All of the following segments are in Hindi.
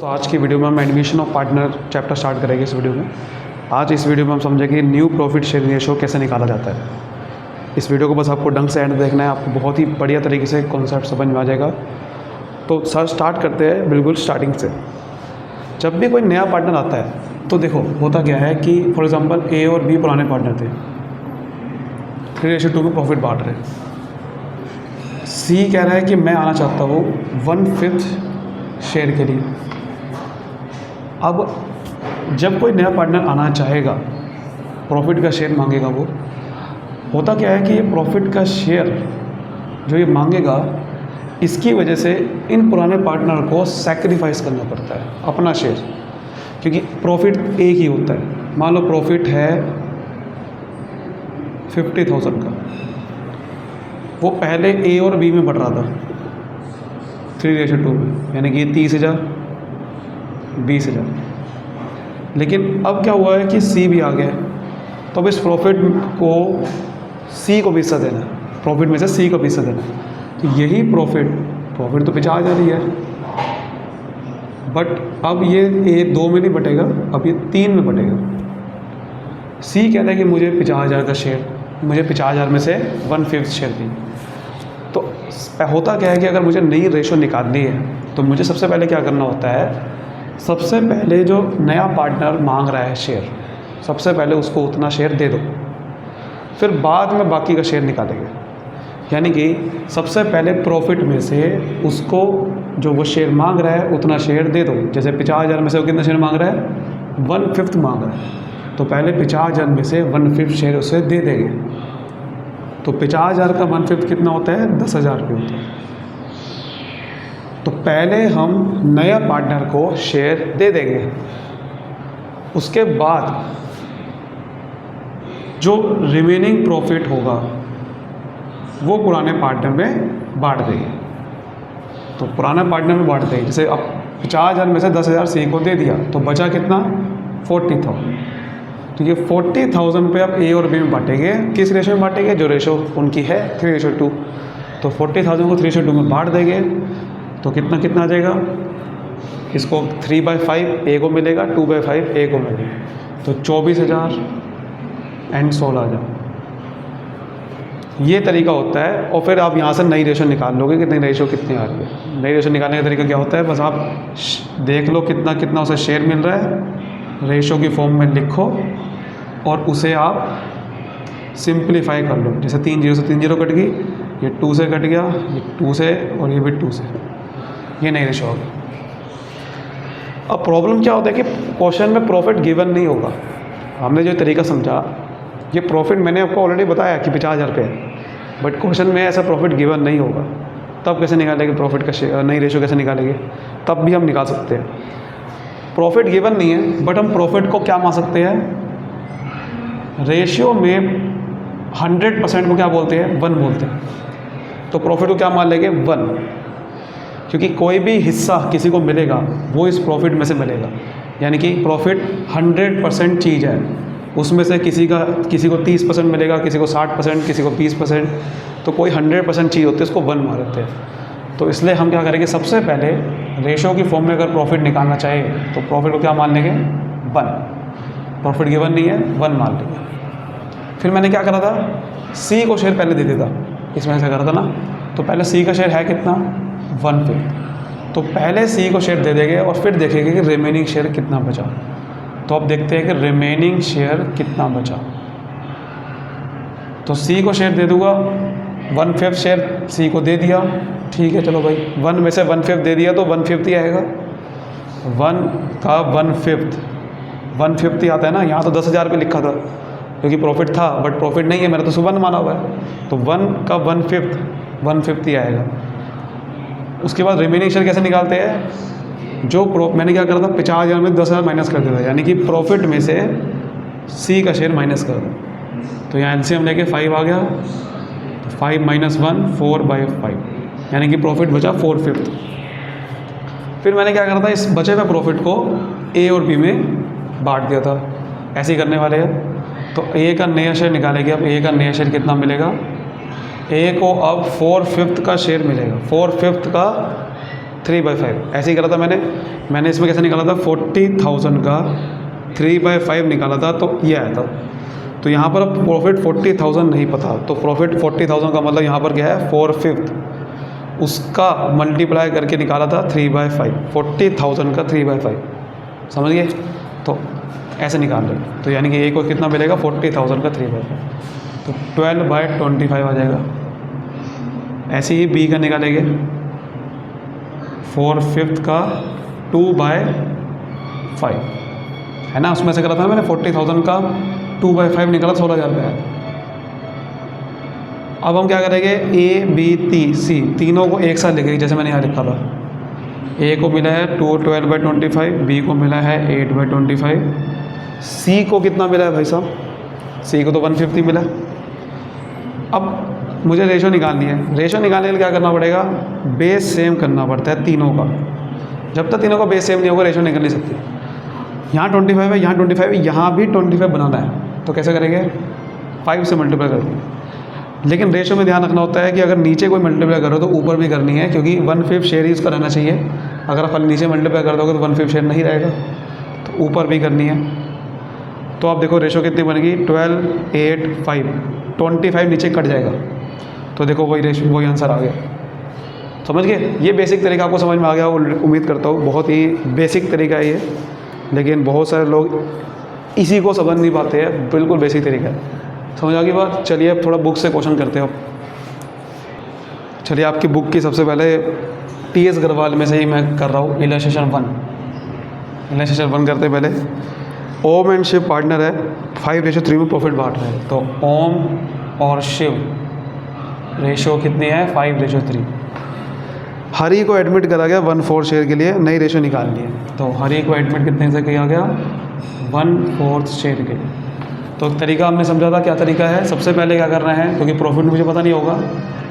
तो आज की वीडियो में हम admission of partner chapter start करेंगे। इस वीडियो में इस वीडियो में हम समझेंगे न्यू प्रॉफिट शेयरिंग रेशो कैसे निकाला जाता है। इस वीडियो को बस आपको ढंग से एंड देखना है, आपको बहुत ही बढ़िया तरीके से कॉन्सेप्ट समझ में आ जाएगा। तो सर स्टार्ट करते हैं बिल्कुल स्टार्टिंग से। जब भी कोई नया पार्टनर आता है तो देखो होता क्या है कि फॉर एग्जांपल ए और बी पुराने पार्टनर थे, 3:2 में प्रॉफिट बांट रहे। सी कह रहा है कि मैं आना चाहता हूँ 1/5 शेयर के लिए। अब जब कोई नया पार्टनर आना चाहेगा, प्रॉफिट का शेयर मांगेगा, वो होता क्या है कि ये प्रॉफिट का शेयर जो ये मांगेगा, इसकी वजह से इन पुराने पार्टनर को सैक्रिफाइस करना पड़ता है अपना शेयर, क्योंकि प्रॉफिट एक ही होता है। मान लो प्रॉफिट है 50,000 का, वो पहले ए और बी में बढ़ रहा था 3:2 में, यानी कि 30,000 20,000। लेकिन अब क्या हुआ है कि सी भी आ गया है, तो अब इस प्रॉफिट को सी को भी हिस्सा देना है, प्रॉफिट में से सी को भी हिस्सा देना है। तो यही प्रॉफिट तो 50,000 ही है, बट अब ये ए 2 में नहीं बटेगा, अब ये 3 में बटेगा। सी कहता है कि मुझे 50,000 का शेयर, मुझे 50,000 में से 1/5 शेयर दी। तो होता क्या है कि अगर मुझे नई रेशो निकालनी है तो मुझे सबसे पहले क्या करना होता है, सबसे पहले जो नया पार्टनर मांग रहा है शेयर, सबसे पहले उसको उतना शेयर दे दो, फिर बाद में बाकी का शेयर निकालेंगे। यानी कि सबसे पहले प्रॉफिट में से उसको जो वो शेयर मांग रहा है उतना शेयर दे दो। जैसे 50,000 में से वो कितना शेयर मांग रहा है, 1/5 मांग रहा है, तो पहले 50,000 में से 1/5 शेयर उसे दे देंगे। तो 50,000 का 1/5 कितना होता है, 10,000 रुपये होता है। तो पहले हम नया पार्टनर को शेयर दे देंगे, उसके बाद जो रिमेनिंग प्रॉफिट होगा वो पुराने पार्टनर में बांट देंगे। तो पुराना पार्टनर में बांट देंगे। जैसे अब 50,000 में से 10,000 सी को दे दिया, तो बचा कितना, 40,000। तो ये 40,000 पे अब ए और बी में बांटेंगे। किस रेशो में बांटेंगे, जो रेशो उनकी है 3:2। तो 40,000 को 3:2 में बांट देंगे, तो कितना कितना आ जाएगा, इसको 3/5 ए को मिलेगा, 2/5 ए को मिलेगा, तो 24,000 एंड 16,000। ये तरीका होता है। और फिर आप यहाँ से नई रेशो निकाल लोगे कि नई रेशो कितनी आ रही है। नई रेशो निकालने का तरीका क्या होता है, बस आप देख लो कितना कितना उसे शेयर मिल रहा है, रेशो की फॉर्म में लिखो और उसे आप सिंप्लीफाई कर लो। जैसे 3 0 से 3 0 कट गई, ये 2 से कट गया, ये 2 से, और ये भी 2 से, ये नई रेशो होगी। अब प्रॉब्लम क्या होता है कि क्वेश्चन में प्रॉफिट गिवन नहीं होगा। हमने जो तरीका समझा, ये प्रॉफिट मैंने आपको ऑलरेडी बताया कि 50,000 रुपये है, बट क्वेश्चन में ऐसा प्रॉफिट गिवन नहीं होगा। तब कैसे निकालेंगे प्रॉफिट का नई रेशो कैसे निकालेंगे, तब भी हम निकाल सकते हैं। प्रॉफिट गिवन नहीं है, बट हम प्रॉफिट को क्या मान सकते हैं, रेशियो में 100% को क्या बोलते हैं, 1 बोलते हैं। तो प्रॉफिट को क्या मान लेंगे, 1, क्योंकि कोई भी हिस्सा किसी को मिलेगा वो इस प्रॉफिट में से मिलेगा। यानी कि प्रॉफिट 100% चीज़ है, उसमें से किसी को 30% मिलेगा, किसी को 60%, किसी को 20%, तो कोई 100% चीज़ होती है, उसको 1 मान लेते हैं। तो इसलिए हम क्या करेंगे, सबसे पहले रेशो की फॉर्म में अगर प्रॉफिट निकालना चाहे तो प्रॉफिट को क्या मान लेंगे, 1। प्रॉफिट गिवन नहीं है, 1 मान लेंगे। फिर मैंने क्या करा था, सी को शेयर पहले दे देता, इसमें से करा था ना। तो पहले सी का शेयर है कितना, 1/5। तो पहले सी को शेयर दे देंगे और फिर देखेंगे कि रिमेनिंग शेयर कितना बचा। तो अब देखते हैं कि रिमेनिंग शेयर कितना बचा। तो सी को शेयर दे दूंगा, 1/5 शेयर सी को दे दिया, ठीक है, चलो भाई 1 में से 1/5 दे दिया तो 1/5 ही आएगा। 1 का 1/5 ही आता है ना। यहाँ तो 10,000 पे लिखा था क्योंकि प्रॉफिट था, बट प्रॉफिट नहीं है, मेरा तो सुबह माना हुआ है। तो 1 का 1/5 ही आएगा। उसके बाद रिमेनिंग शेयर कैसे निकालते हैं, जो मैंने क्या करा था, 50,000 में 10,000 माइनस कर दिया था, यानी कि प्रॉफिट में से सी का शेयर माइनस कर दो। तो यहाँ एलसीएम लेके 5 आ गया, तो 5 - 1 4/5, यानी कि प्रॉफिट बचा 4/5। फिर मैंने क्या करा था, इस बचे हुए प्रॉफिट को ए और बी में बांट दिया था। ऐसे ही करने वाले हैं। तो ए का नया शेयर निकालेंगे। अब ए का नया शेयर कितना मिलेगा, ए को अब 4/5 का शेयर मिलेगा। 4/5 का 3/5 ऐसे ही करा था मैंने इसमें कैसे निकाला था, 40,000 का 3/5 निकाला था, तो ये आया था। तो यहाँ पर अब प्रॉफिट 40,000 नहीं पता, तो प्रॉफिट 40,000 का मतलब यहाँ पर क्या है, 4/5 उसका मल्टीप्लाई करके निकाला था 3/5, 40,000 का 3/5, समझ गए। तो ऐसे निकाल रहे, तो यानी कि ए को कितना मिलेगा, 40,000 का 3/5, तो 12/25 आ जाएगा। ऐसे ही बी का निकालेंगे, 4/5 का 2/5 है ना, उसमें से करा था मैंने 40,000 का 2/5 निकाला, 16,000 रुपये आया। अब हम क्या करेंगे, ए बी सी तीनों को एक साथ लिखेंगे, जैसे मैंने यहाँ लिखा था। ए को मिला है 12/25, बी को मिला है 8/25, सी को कितना मिला है भाई साहब, सी को तो 150 मिला। अब मुझे रेशो निकालनी है, रेशो निकालने के लिए क्या करना पड़ेगा, बेस सेम करना पड़ता है तीनों का। जब तक तीनों का बेस सेम नहीं होगा रेशो निकल नहीं सकती। यहाँ 25 है, यहाँ 25 है, यहाँ भी 25 बनाना है, तो कैसे करेंगे, 5 से मल्टीप्लाई कर देंगे। लेकिन रेशो में ध्यान रखना होता है कि अगर नीचे कोई मल्टीप्लाई करो तो ऊपर भी करनी है, क्योंकि 1/5 शेयर ही उसका रहना चाहिए। अगर आप खाली नीचे मल्टीप्लाई कर दोगे तो 1/5 शेयर नहीं रहेगा, तो ऊपर भी करनी है। तो आप देखो रेशो कितनी बनेगी, 12, 8, 5, 25 नीचे कट जाएगा, तो देखो वही रेशो, वही आंसर आ गया। समझ गए, ये बेसिक तरीका आपको समझ में आ गया, उम्मीद करता हूँ। बहुत ही बेसिक तरीका है ये, लेकिन बहुत सारे लोग इसी को समझ नहीं पाते हैं। बिल्कुल बेसिक तरीका है, समझ आ गई बात। चलिए अब थोड़ा बुक से क्वेश्चन करते हो। चलिए आपकी बुक की सबसे पहले TS अग्रवाल में से ही मैं कर रहा हूँ, इलस्ट्रेशन 1 करते हैं पहले। ओम एंड शिव पार्टनर है, 5:3 में प्रॉफिट बांट रहे हैं। तो ओम और शिव रेशो कितनी है, 5:3। हरी को एडमिट करा गया 1/4 शेयर के लिए, नई रेशो निकालनी है। तो हरी को एडमिट कितने से किया गया, 1/4 शेयर के लिए। तो तरीका हमने समझा था, क्या तरीका है, सबसे पहले क्या करना है, क्योंकि प्रॉफिट मुझे पता नहीं होगा,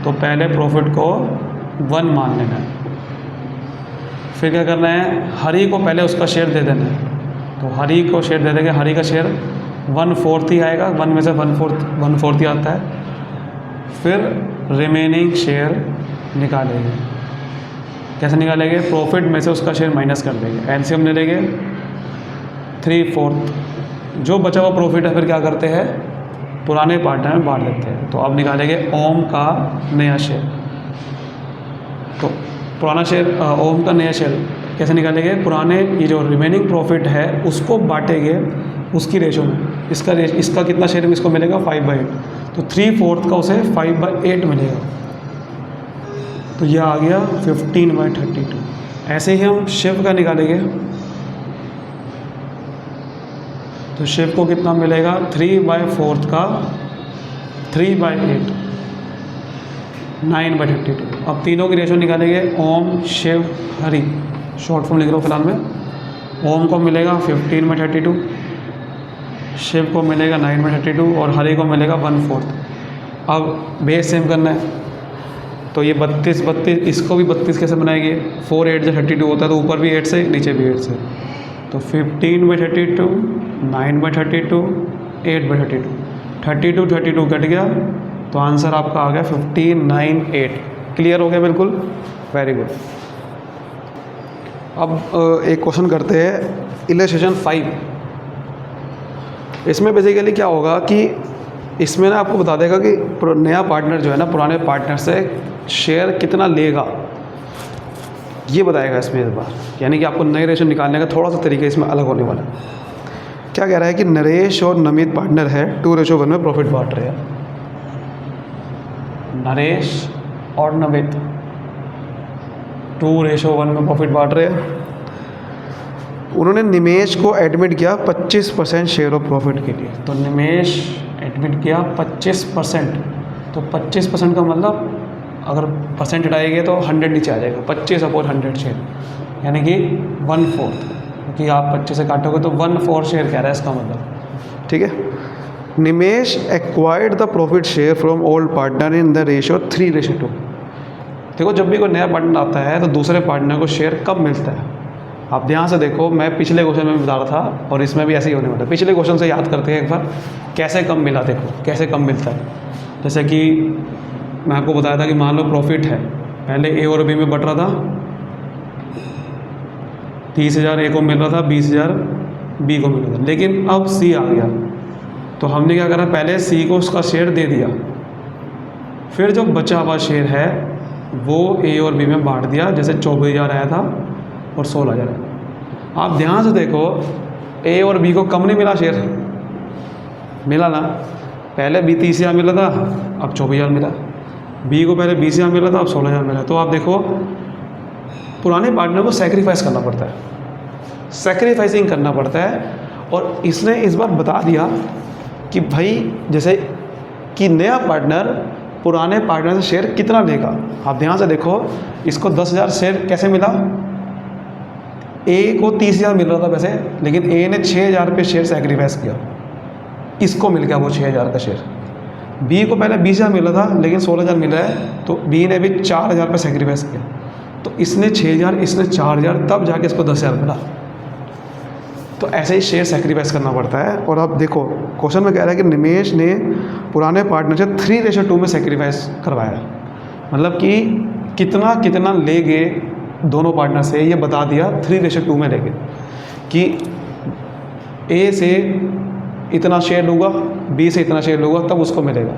तो पहले प्रॉफिट को 1 मान लेना है। फिर क्या करना है, हरी को पहले उसका शेयर दे देना है। तो हरी को शेयर दे देंगे, हरी का शेयर 1/4 ही आएगा, 1 में से 1/4 ही आता है। फिर रिमेनिंग शेयर निकालेंगे। कैसे निकालेंगे, प्रॉफिट में से उसका शेयर माइनस कर देंगे, एलसीएम ले लेंगे 3/4। जो बचा हुआ प्रॉफिट है फिर क्या करते हैं, पुराने पार्टनर में बांट देते हैं। तो अब निकालेंगे ओम का नया शेयर। तो पुराना शेयर, ओम का नया शेयर कैसे निकालेंगे, पुराने ये जो रिमेनिंग प्रॉफिट है उसको बांटेंगे उसकी रेशो में। इसका कितना शेयर इसको मिलेगा, 5/8। तो 3/4 का उसे 5/8 मिलेगा, तो यह आ गया 15/32। ऐसे ही हम शिव का निकालेंगे, तो शिव को कितना मिलेगा, 3/4 का 3/8, 9/32। अब तीनों की रेशो निकालेंगे, ओम शिव हरि, शॉर्ट फॉर्म लिख रहा हूँ फिलहाल में। ओम को मिलेगा 15/32, शिव को मिलेगा 9/32 और हरि को मिलेगा 1/4। अब बेस सेम करना है, तो ये 32, इसको भी 32 कैसे बनाएंगे, 4 8 से 32 होता है, तो ऊपर भी 8 से नीचे भी 8 से। तो 15/32, 9/32, 8/32, 32 कट गया, तो आंसर आपका आ गया 1598। क्लियर हो गया, बिल्कुल, वेरी गुड। अब एक क्वेश्चन करते हैं, इलस्ट्रेशन 5। इसमें बेसिकली क्या होगा कि इसमें ना आपको बता देगा कि नया पार्टनर जो है ना, पुराने पार्टनर से शेयर कितना लेगा, ये बताएगा इसमें इस बार। यानी कि आपको नई रेशो निकालने का थोड़ा सा तरीका इसमें अलग होने वाला है। क्या कह रहा है कि नरेश और नमित पार्टनर है, 2:1 में प्रॉफिट बांट रहे हैं। नरेश और नमित 2:1 में प्रॉफिट बांट रहे हैं। उन्होंने निमेश को एडमिट किया 25% शेयर ऑफ प्रॉफिट के लिए। तो निमेश एडमिट किया 25%, तो 25% का मतलब अगर परसेंट हटाएंगे तो 100 नीचे आ जाएगा, 25/100 शेयर, यानी कि 1/4, क्योंकि आप 25 से काटोगे तो 1/4 शेयर कह रहा है इसका मतलब, ठीक है। Nimesh acquired the profit share from old partner in the ratio 3:2। देखो, जब भी कोई नया पार्टनर आता है तो दूसरे पार्टनर को शेयर कब मिलता है, आप ध्यान से देखो। मैं पिछले क्वेश्चन में बता रहा था और इसमें भी ऐसे ही होने वाला है। पिछले क्वेश्चन से याद करते हैं एक बार, कैसे कम मिला, देखो कैसे कम मिलता है। जैसे कि मैं आपको बताया था कि मान लो प्रॉफिट है, पहले ए और बी में बट रहा था, 30,000 ए को मिल रहा था, 20,000 बी को मिल रहा था, लेकिन अब सी आ गया तो हमने क्या करा, पहले सी को उसका शेयर दे दिया, फिर जो बचा हुआ शेयर है वो ए और बी में बांट दिया। जैसे 24,000 आया था और 16,000 आया। आप ध्यान से देखो, ए और बी को कम नहीं मिला शेयर, मिला ना। पहले बी 30,000 मिला था, अब 24,000 मिला। बी को पहले 20,000 मिला था, अब 16,000 मिला। तो आप देखो पुराने पार्टनर को सेक्रीफाइस करना पड़ता है, सेक्रीफाइसिंग करना पड़ता है। और इसने इस बार बता दिया कि भाई जैसे कि नया पार्टनर पुराने पार्टनर से शेयर कितना लेगा। आप ध्यान से देखो, इसको 10,000 शेयर कैसे मिला, ए को 30,000 मिल रहा था वैसे, लेकिन ए ने 6,000 पे शेयर सेक्रीफाइस किया, इसको मिल गया वो 6,000 का शेयर। बी को पहले 20,000 मिला था लेकिन 16,000 मिला है, तो बी ने भी 4,000 पे सेक्रीफाइस किया, तो इसने 6,000, इसने 4,000, तब जाके इसको 10,000 मिला। तो ऐसे ही शेयर सेक्रीफाइस करना पड़ता है। और अब देखो क्वेश्चन में कह रहा है कि निमेश ने पुराने पार्टनर से 3:2 में सेक्रीफाइस करवाया, मतलब कि कितना कितना ले गए दोनों पार्टनर से, ये बता दिया 3:2 में ले गए कि ए से इतना शेयर लूँगा, बी से इतना शेयर लूँगा, तब उसको मिलेगा।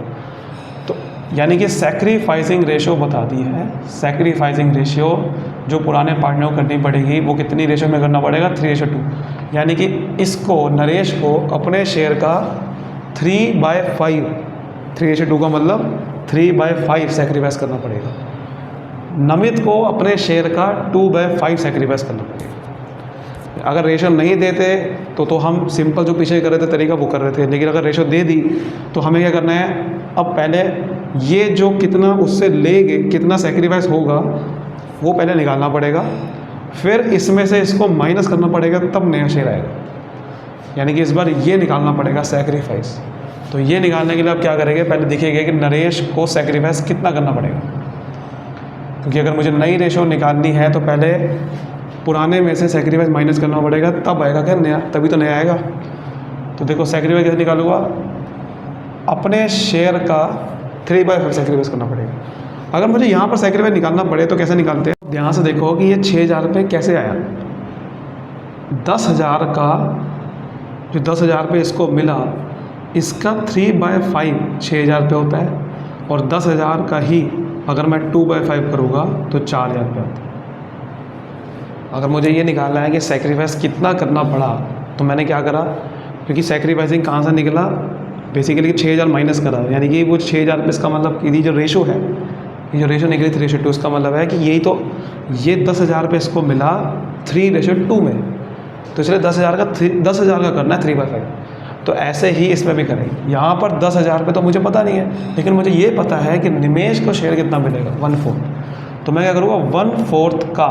तो यानी कि सेक्रीफाइसिंग रेशियो बता दी है। सेक्रीफाइसिंग रेशियो जो पुराने पार्टनर को करनी पड़ेगी वो कितनी रेशियो में करना पड़ेगा, 3:2। यानी कि इसको नरेश को अपने शेयर का 3/5, 3:2 का मतलब 3/5 सेक्रीफाइस करना पड़ेगा। नमित को अपने शेयर का 2/5 सेक्रीफाइस करना पड़ेगा। अगर रेशो नहीं देते तो हम सिंपल जो पीछे कर रहे थे तरीका वो कर रहे थे, लेकिन अगर रेशो दे दी तो हमें क्या करना है, अब पहले ये जो कितना उससे लेंगे, कितना सेक्रीफाइस होगा वो पहले निकालना पड़ेगा, फिर इसमें से इसको माइनस करना पड़ेगा, तब नया शेयर आएगा। यानी कि इस बार ये निकालना पड़ेगा सेक्रीफाइस। तो ये निकालने के लिए आप क्या करेंगे, पहले देखिएगा कि नरेश को सेक्रीफाइस कितना करना पड़ेगा, क्योंकि अगर मुझे नई रेशो निकालनी है तो पहले पुराने में से सेक्रीफाइस माइनस करना पड़ेगा, तब आएगा क्या नया, तभी तो नया आएगा। तो देखो सेक्रीफाइस कैसे निकालूंगा, अपने शेयर का 3/5 सेक्रीफाइस करना पड़ेगा। अगर मुझे यहाँ पर सेक्रीफाइस निकालना पड़े तो कैसे निकालते हैं, ध्यान से देखो कि ये 6,000 रुपये कैसे आया। 10,000 का जो 10,000 रुपये इसको मिला, इसका 3/5 6,000 रुपये होता है, और 10,000 का ही अगर मैं 2/5 करूँगा तो 4,000 रुपये होता है। अगर मुझे ये निकालना है कि सेक्रीफाइस कितना करना पड़ा, तो मैंने क्या करा, क्योंकि सेक्रीफाइसिंग कहाँ से निकला, बेसिकली 6,000 माइनस करा, यानी कि वो 6,000 रुपये, इसका मतलब ये जो रेशो है, ये जो रेशो निकली 3:2, उसका मतलब है कि यही तो ये 10,000 रुपये इसको मिला 3:2 में, तो इसलिए 10,000 का करना है 3/5। तो ऐसे ही इसमें भी करेंगे। यहाँ पर 10,000 रुपये तो मुझे पता नहीं है, लेकिन मुझे ये पता है कि निमेश को शेयर कितना मिलेगा, 1/4। तो मैं क्या करूँगा, 1/4 का,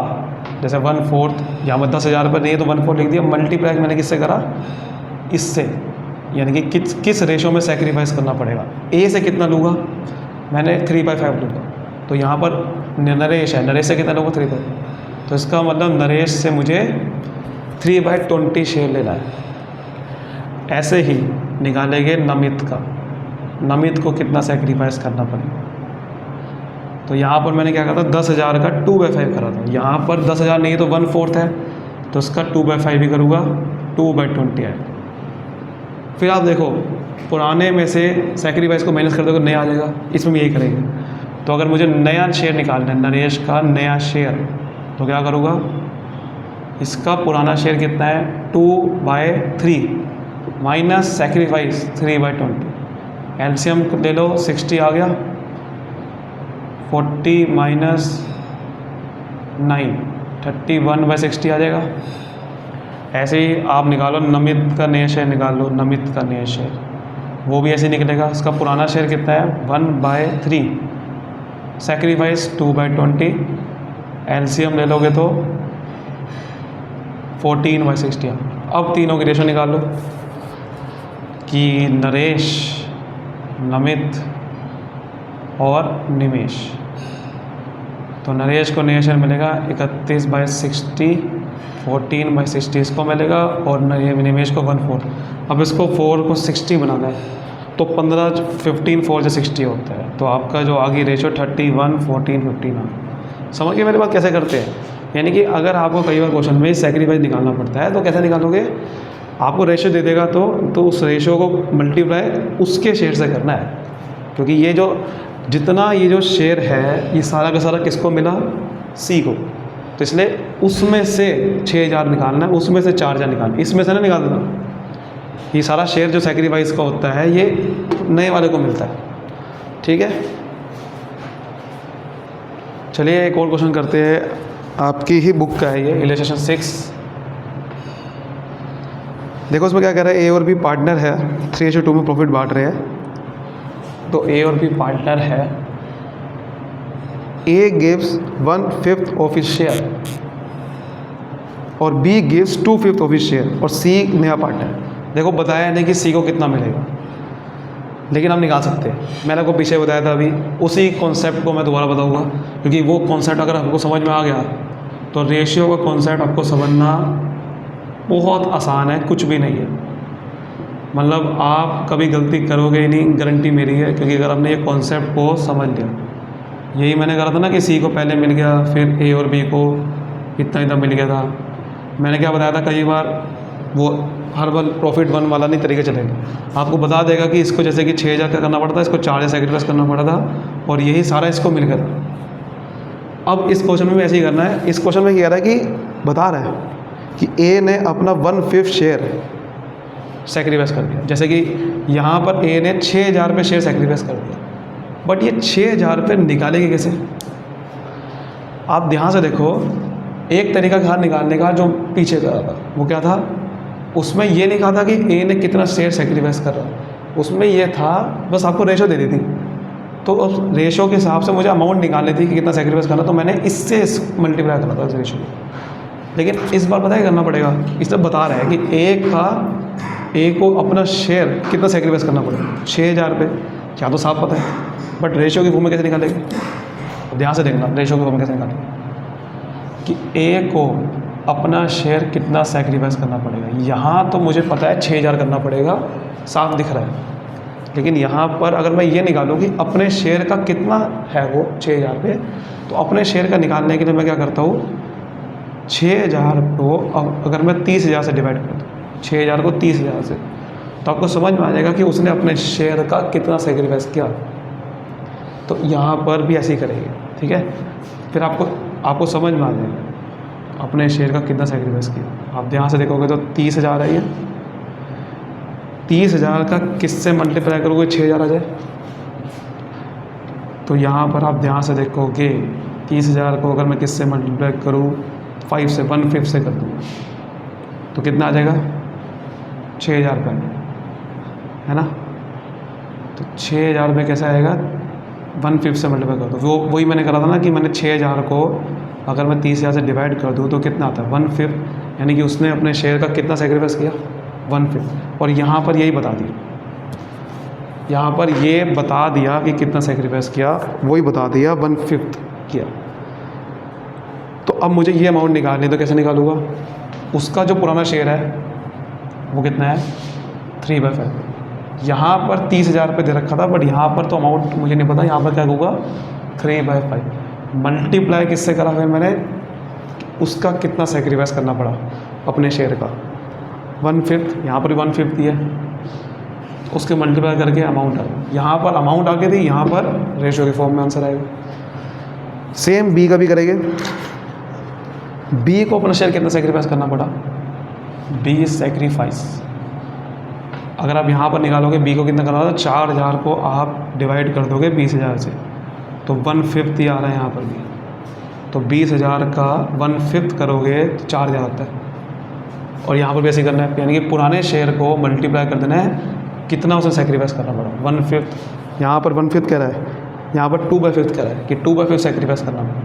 जैसे 1/4 यहाँ पर 10,000 रुपये नहीं है तो 1/4 लिख दिया, मल्टीप्लाई मैंने किससे करा, इससे, यानी कि किस रेशो में सेक्रीफाइस करना पड़ेगा। ए से कितना लूँगा, मैंने 3/5 लूँगा, तो यहाँ पर नरेश है, नरेश से कितना लूँगा, 3/5, तो इसका मतलब नरेश से मुझे 3/20 शेयर लेना है। ऐसे ही निकालेंगे नमित का, नमित को कितना सेक्रीफाइस करना पड़ेगा। तो यहाँ पर मैंने क्या करा था, 10,000 का 2/5 करा था, यहाँ पर 10,000 नहीं है तो 1/4 है, तो इसका 2/5 भी करूँगा, 2/20 है। फिर आप देखो पुराने में से सेक्रीफाइस को माइनस कर दोगे, नया आ जाएगा, इसमें भी यही करेंगे। तो अगर मुझे नया शेयर निकालना है, नरेश का नया शेयर, तो क्या करूँगा, इसका पुराना शेयर कितना है, 2/3 माइनस सेक्रीफाइस 3/20, एलसीएम ले लो, 60 आ गया, 40 माइनस 9 31/60 आ जाएगा। ऐसे ही आप निकालो नमित का नया शेयर, निकाल लो नमित का नया शेयर, वो भी ऐसे निकलेगा। इसका पुराना शेयर कितना है, 1/3 सेक्रीफाइस 2/20, एलसीएम ले लोगे तो 14/60। अब तीनों की रेशो निकाल लो कि नरेश, नमित और निमेश। तो नरेश को नया शेयर मिलेगा 31/60, 14/60 इसको मिलेगा, और निमेश को 1/4। अब इसको 4 को 60 बनाना है, तो 15 4 से 60 होता है, तो आपका जो आगे रेशो 31 14 15 आ। समझ गए मेरी बात कैसे करते हैं। यानी कि अगर आपको कई बार क्वेश्चन में सेक्रीफाइस निकालना पड़ता है तो कैसे निकालोगे, आपको रेशो दे देगा तो उस रेशो को मल्टीप्लाई उसके शेयर से करना है, क्योंकि ये जो शेयर है ये सारा का सारा किसको मिला, सी को, तो इसलिए उसमें से 6000 निकालना है, उसमें से 4000 निकालना है, इसमें से ना निकाल देना। ये सारा शेयर जो सेक्रीफाइस का होता है ये नए वाले को मिलता है, ठीक है। चलिए एक और क्वेश्चन करते हैं, आपकी ही बुक का है ये, इलस्ट्रेशन 6। देखो इसमें क्या कह रहा है, ए और बी पार्टनर है, 3:2 में प्रॉफिट बांट रहे हैं। तो ए और बी पार्टनर है, A gives 1/5 of his share और B gives 2/5 of his share और सी नया पार्टनर। देखो बताया नहीं कि सी को कितना मिलेगा, लेकिन हम निकाल सकते हैं। मैंने आपको पीछे बताया था, अभी उसी कॉन्सेप्ट को मैं दोबारा बताऊंगा, क्योंकि वो कॉन्सेप्ट अगर आपको समझ में आ गया तो रेशियो का कॉन्सेप्ट आपको समझना बहुत आसान है, कुछ भी नहीं है। मतलब आप कभी गलती करोगे ही नहीं, गारंटी मेरी है, क्योंकि अगर आपने ये कॉन्सेप्ट को समझ लिया। यही मैंने कहा था ना कि सी को पहले मिल गया, फिर ए और बी को इतना मिल गया था। मैंने क्या बताया था, कई बार वो हर बार प्रॉफिट 1 वाला नहीं तरीके चलेगा, आपको बता देगा कि इसको जैसे कि 6000 का करना पड़ा था, इसको 4000 सेक्रीफाइस करना पड़ा था, और यही सारा इसको मिल गया था। अब इस क्वेश्चन में भी ऐसे ही करना है। इस क्वेश्चन में क्या कह रहा है कि बता रहा है कि ए ने अपना 1/5 शेयर सेक्रीफाइस कर दिया। जैसे कि यहाँ पर ए ने 6000 रुपये शेयर सेक्रीफाइस कर दिया, बट ये 6000 रुपये निकालेंगे कैसे? आप ध्यान से देखो, एक तरीका था निकालने का जो पीछे करा था, वो क्या था, उसमें ये नहीं कहा था कि ए ने कितना शेयर सेक्रीफाइस कर रहा, उसमें ये था बस आपको रेशो दे दी थी, तो उस रेशो के हिसाब से मुझे अमाउंट निकालनी थी कि कितना सेक्रीफाइस करना, तो मैंने इससे मल्टीप्लाई करना था इस रेशो को। लेकिन इस बार पता है करना पड़ेगा, इसलिए बता रहा है कि ए को अपना शेयर कितना सेक्रीफाइस करना पड़ेगा, 6000 रुपये। क्या तो साफ पता है, बट रेशो की फॉर्म में कैसे निकालेंगे? ध्यान से देखना, रेशो की फॉर्म में कैसे निकालेंगे कि ए को अपना शेयर कितना सेक्रीफाइस करना पड़ेगा। यहाँ तो मुझे पता है 6000 करना पड़ेगा, साफ दिख रहा है, लेकिन यहाँ पर अगर मैं ये निकालूँ कि अपने शेयर का कितना है वो 6000 पे, तो अपने शेयर का निकालने के लिए मैं क्या करता हूँ, 6000 को अगर मैं 30000 से डिवाइड कर दूँ, 6000 को 30000 से, तो आपको समझ में आ जाएगा कि उसने अपने शेयर का कितना सेक्रीफाइस किया। तो यहाँ पर भी ऐसे ही करेंगे, ठीक है, फिर आपको समझ में आ जाएगा अपने शेयर का कितना सेक्रीफाइस किया। आप ध्यान से देखोगे तो 30000 है, ये 30000 का किससे मल्टीप्लाई करोगे 6000 आ जाए, तो यहाँ पर आप ध्यान से देखोगे 30000 को अगर मैं किससे मल्टीप्लाई करूँ, 5 से, 1/5 से कर दूँ, तो कितना आ जाएगा 6000 रुपये, है ना। तो 6000 रुपये कैसे आएगा, 1/5 से मल्टीप्लाई कर दो। वही मैंने करा था ना कि मैंने 6000 को अगर मैं 30000 से डिवाइड कर दूँ तो कितना आता है 1/5, यानी कि उसने अपने शेयर का कितना सेक्रीफाइस किया 1/5। और यहाँ पर यही बता दिया, यहाँ पर ये बता दिया कि कितना सेक्रीफाइस किया, वही बता दिया 1/5 किया। तो अब मुझे ये अमाउंट निकालनी, तो कैसे निकालूँगा, उसका जो पुराना शेयर है वो कितना है 3/5। यहाँ पर 30000 रुपये दे रखा था, बट यहाँ पर तो अमाउंट मुझे नहीं पता, यहाँ पर क्या होगा 3/5 मल्टीप्लाई किससे करा है मैंने, उसका कितना सेक्रीफाइस करना पड़ा अपने शेयर का 1/5, यहाँ पर भी 1/5 दिया, उसके मल्टीप्लाई करके अमाउंट आ गया। यहाँ पर अमाउंट आ गई थी, यहाँ पर रेशो के फॉर्म में आंसर आएगा। सेम बी का भी करेंगे, बी को अपना शेयर कितना सेक्रीफाइस करना पड़ा, बी सेक्रीफाइस अगर आप यहाँ पर निकालोगे बी को कितना करना था, 4000 को आप डिवाइड कर दोगे 20000 से, तो 1/5 आ रहा है यहाँ पर भी, तो 20000 का 1/5 करोगे तो 4000 आता है। और यहाँ पर भी ऐसे करना है, यानी कि पुराने शेयर को मल्टीप्लाई कर देना है, कितना उसे सेक्रीफाइस करना पड़ा 1/5, यहाँ पर 1/5 कह रहा है, यहाँ पर 2/5 कह रहा है कि 2/5 सेक्रीफाइस करना पड़ा।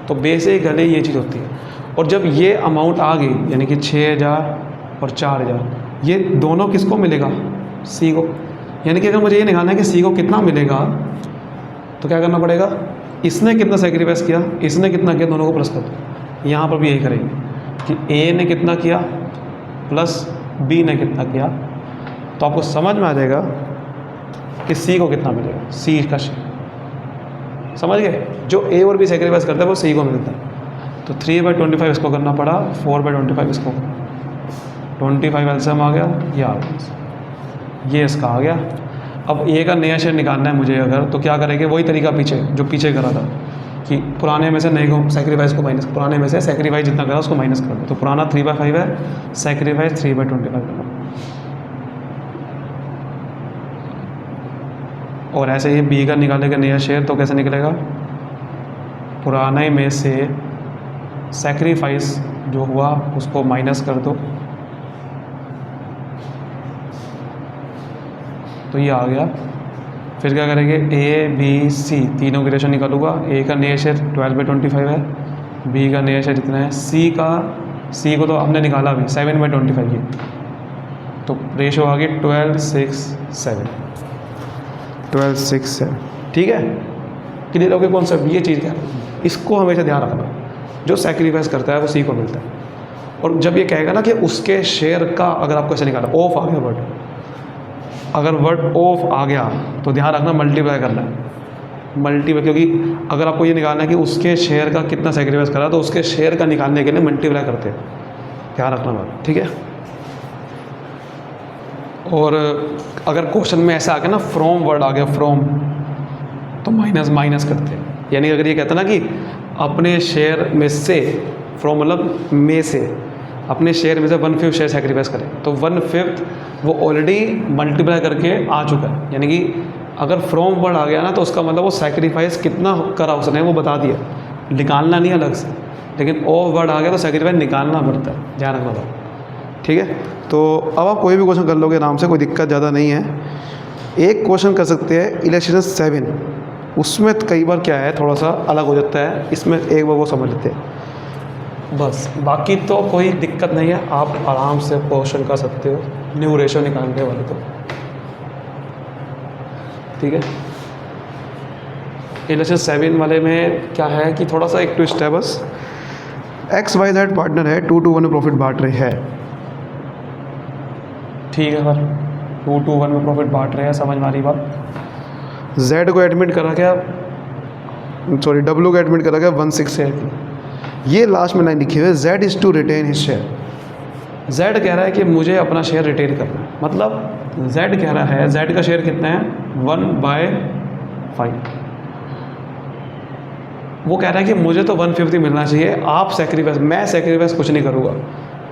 तो बेसिकली ये चीज़ होती है। और जब ये अमाउंट आ गई, यानी कि 6000 और 4000, ये दोनों किसको मिलेगा, सी को। यानी कि अगर मुझे ये निकालना है कि सी को कितना मिलेगा, तो क्या करना पड़ेगा, इसने कितना सेक्रीफाइस किया, इसने कितना किया, दोनों को प्लस कर दो। यहाँ पर भी यही करेंगे कि ए ने कितना किया प्लस बी ने कितना किया, तो आपको समझ में आ जाएगा कि सी को कितना मिलेगा, सी का शेयर, समझ गए? जो ए और बी सेक्रीफाइस करता है वो सी को मिलता है। तो 3/25 इसको करना पड़ा, 4/25 इसको, 25 एलसीएम आ गया, ये इसका आ गया। अब ए का नया शेयर निकालना है मुझे अगर, तो क्या करेंगे? वही तरीका पीछे जो पीछे करा था कि पुराने में से नए को सेक्रीफाइस को माइनस, पुराने में से सेक्रीफाइस जितना करा उसको माइनस कर दो। तो पुराना 3/5 है, सेक्रीफाइस 3/25 करा। और ऐसे ही बी का निकालेगा नया शेयर, तो कैसे निकलेगा? पुराने में से सेक्रीफाइस जो हुआ उसको माइनस कर दो, तो ये आ गया। फिर क्या करेंगे? ए बी सी तीनों की रेशो निकालूंगा। ए का नया शेयर 12/25 है, बी का नया शेयर कितना है, सी को तो हमने निकाला अभी 7/25 ये, तो रेशो आ गई 12/6/7, 12/6/7। ठीक है, क्लियर हो गया कॉन्सेप्ट? ये चीज़ क्या है, इसको हमेशा ध्यान रखना। जो सेक्रीफाइस करता है वो सी को मिलता है। और जब ये कहेगा ना कि उसके शेयर का, अगर आपको ऐसे निकाला, ऑफ आ गया वर्ड, अगर वर्ड ऑफ आ गया तो ध्यान रखना मल्टीप्लाई करना है, मल्टीप्लाई, क्योंकि अगर आपको ये निकालना है कि उसके शेयर का कितना सेक्रीफाइस करा, तो उसके शेयर का निकालने के लिए मल्टीप्लाई करते हैं, ध्यान रखना बात, ठीक है। और अगर क्वेश्चन में ऐसा आ गया ना, फ्रॉम वर्ड आ गया, फ्रॉम, तो माइनस करते हैं। यानी अगर ये कहता ना कि अपने शेयर में से, फ्रॉम मतलब में से, अपने शेयर में से 1/5 शेयर सेक्रीफाइस करें, तो 1/5 वो ऑलरेडी मल्टीप्लाई करके आ चुका है। यानी कि अगर फ्रॉम वर्ड आ गया ना, तो उसका मतलब वो सेक्रीफाइस कितना करा उसने वो बता दिया, निकालना नहीं अलग से। लेकिन ऑफ वर्ड आ गया तो सेक्रीफाइस निकालना पड़ता है, ध्यान रखना था, ठीक है। तो अब आप कोई भी क्वेश्चन कर लोगे आराम से, कोई दिक्कत ज़्यादा नहीं है। एक क्वेश्चन कर सकते हैं इलेक्शन 7, उसमें कई बार क्या है, थोड़ा सा अलग हो जाता है, इसमें एक बार वो समझ लेते हैं बस। बाकी तो कोई दिक्कत नहीं है, आप आराम से क्वेश्चन कर सकते हो, न्यू रेशो निकालने वाले तो, ठीक है। इलेक्शन 7 वाले में क्या है कि थोड़ा सा एक ट्विस्ट है बस। XYZ पार्टनर है, 2-1 में प्रॉफिट बांट रहे हैं, ठीक है सर, 2-1 में प्रॉफिट बांट रहे हैं, समझ में आ रही बात। Z को एडमिट करा गया, सॉरी W को एडमिट करा गया 1/6 शेयर की। ये लास्ट में लाइन लिखी हुई है, Z is to retain his share. Z कह रहा है कि मुझे अपना शेयर रिटेन करना है, मतलब Z कह रहा है, Z का शेयर कितना है 1/5। वो कह रहा है कि मुझे तो 1/5 मिलना चाहिए, आप सेक्रीफाइस, मैं सेक्रीफाइस कुछ नहीं करूँगा।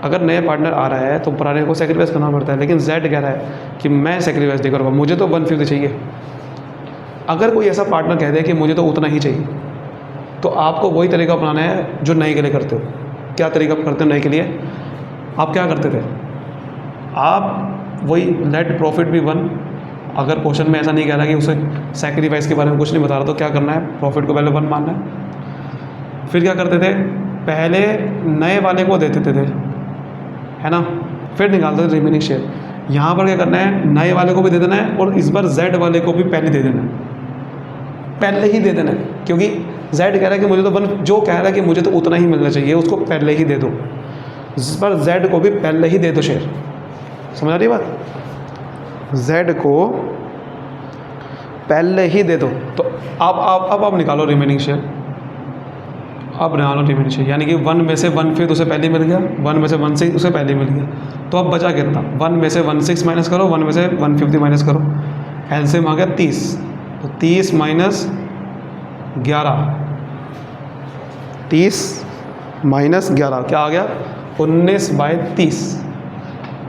अगर नया पार्टनर आ रहा है तो पुराने को सेक्रीफाइस करना पड़ता है, लेकिन Z कह रहा है कि मैं सेक्रीफाइस नहीं करूँगा, मुझे तो 1/5 चाहिए। अगर कोई ऐसा पार्टनर कह दे कि मुझे तो उतना ही चाहिए, तो आपको वही तरीका अपनाना है जो नए के लिए करते हो। क्या तरीका करते हो नए के लिए? आप क्या करते थे, आप वही नेट प्रॉफिट भी 1, अगर क्वेश्चन में ऐसा नहीं कह रहा कि उसे सेक्रीफाइस के बारे में कुछ नहीं बता रहा, तो क्या करना है, प्रॉफिट को पहले 1 मानना है। फिर क्या करते थे, पहले नए वाले को दे देते थे, है ना, फिर निकालते थे रिमेनिंग शेयर। यहाँ पर क्या करना है, नए वाले को भी दे देना है, और इस बार Z वाले को भी पहले दे देना है, पहले ही दे देना है, क्योंकि Z कह रहा है कि मुझे तो जो कह रहा है कि मुझे तो उतना ही मिलना चाहिए, उसको पहले ही दे दो। इस पर Z को भी पहले ही दे दो शेयर, समझ आ रही बात, Z को पहले ही दे दो। तो अब आप निकालो रिमेनिंग शेयर, अब निकालो रिमेनिंग शेयर, यानी कि 1 में से 1/5 उसे पहले मिल गया, 1 में से 1/6 उसे पहले मिल गया, तो अब बचा कितना, 1 में से 1/6 माइनस करो, 1 में से 1/5 माइनस करो, एलसीएम आ गया 30, तो 30 माइनस 11, 30 माइनस 11 क्या आ गया, 19/30।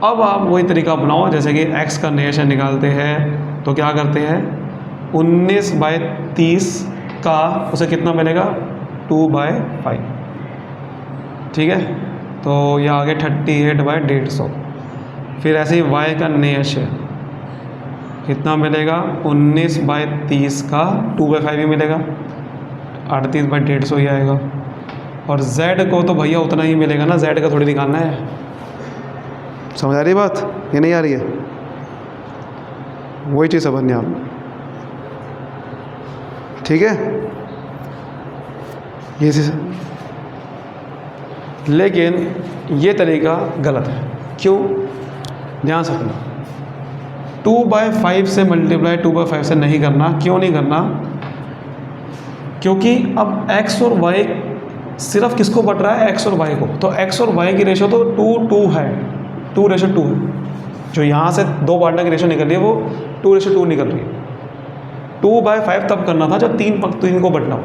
अब आप वही तरीका अपनाओ, जैसे कि x का नया शेयर निकालते हैं तो क्या करते हैं, 19/30 का उसे कितना मिलेगा, 2/5, ठीक है। तो यह आ गया 38/150। फिर ऐसे ही y का नया शेयर कितना मिलेगा, 19/30 का 2/5 ही मिलेगा, 38/150 ही आएगा। और Z को तो भैया उतना ही मिलेगा ना, Z का थोड़ी निकालना है, समझ आ रही बात, ये नहीं आ रही है, वही चीज़ समझनी आप, ठीक है। ये चीज़, लेकिन ये तरीका गलत है, क्यों, ध्यान से सुनना। 2/5 से मल्टीप्लाई 2/5 से नहीं करना, क्यों नहीं करना, क्योंकि अब x और y सिर्फ किसको बट रहा है, x और y को, तो x और y की रेशो तो 2:2 है, 2:2 है। जो यहाँ से दो पार्टनर की रेशो निकल रही है वो 2:2 निकल रही है। 2/5 तब करना था जब तीन को बटना हो,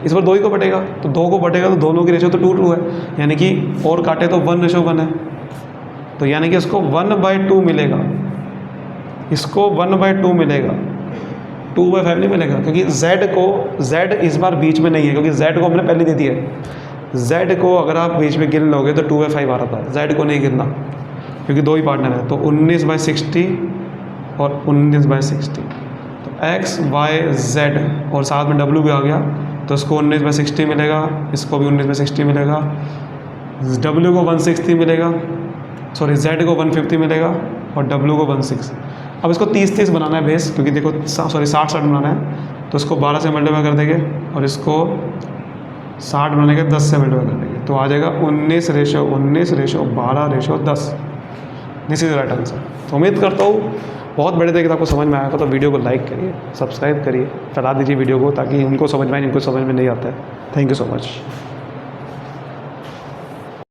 इस बार 2 ही को बटेगा, तो 2 को बटेगा तो दोनों की रेशो तो 2:2 है, यानी कि और काटे तो 1:1 है, तो यानी कि इसको 1/2 मिलेगा, इसको 1/2 मिलेगा, 2/5 नहीं मिलेगा, क्योंकि z इस बार बीच में नहीं है, क्योंकि z को हमने पहले दे दिया है। z को अगर आप बीच में गिन लोगे तो 2/5 आ रहा था, z को नहीं गिनना क्योंकि 2 ही पार्टनर है। तो 19/60 और 19/60, तो x y z और साथ में w भी आ गया, तो इसको 19/60 मिलेगा, इसको भी 19/60 मिलेगा, w को 160 मिलेगा, सॉरी z को 150 मिलेगा और w को 160। अब इसको 30-30 बनाना है बेस, क्योंकि देखो सॉरी 60-60 बनाना है, तो इसको 12 से मल्टीप्लाई कर देंगे और इसको 60 बनाने के 10 से मल्टीप्लाई कर देंगे, तो आ जाएगा 19:12:10। This is right answer. तो उम्मीद करता हूँ बहुत बड़े तरीके से आपको समझ में आया, तो वीडियो को लाइक करिए, सब्सक्राइब करिए, फैला दीजिए वीडियो को, ताकि उनको समझ में आए जिनको समझ में नहीं आता है। Thank you so much.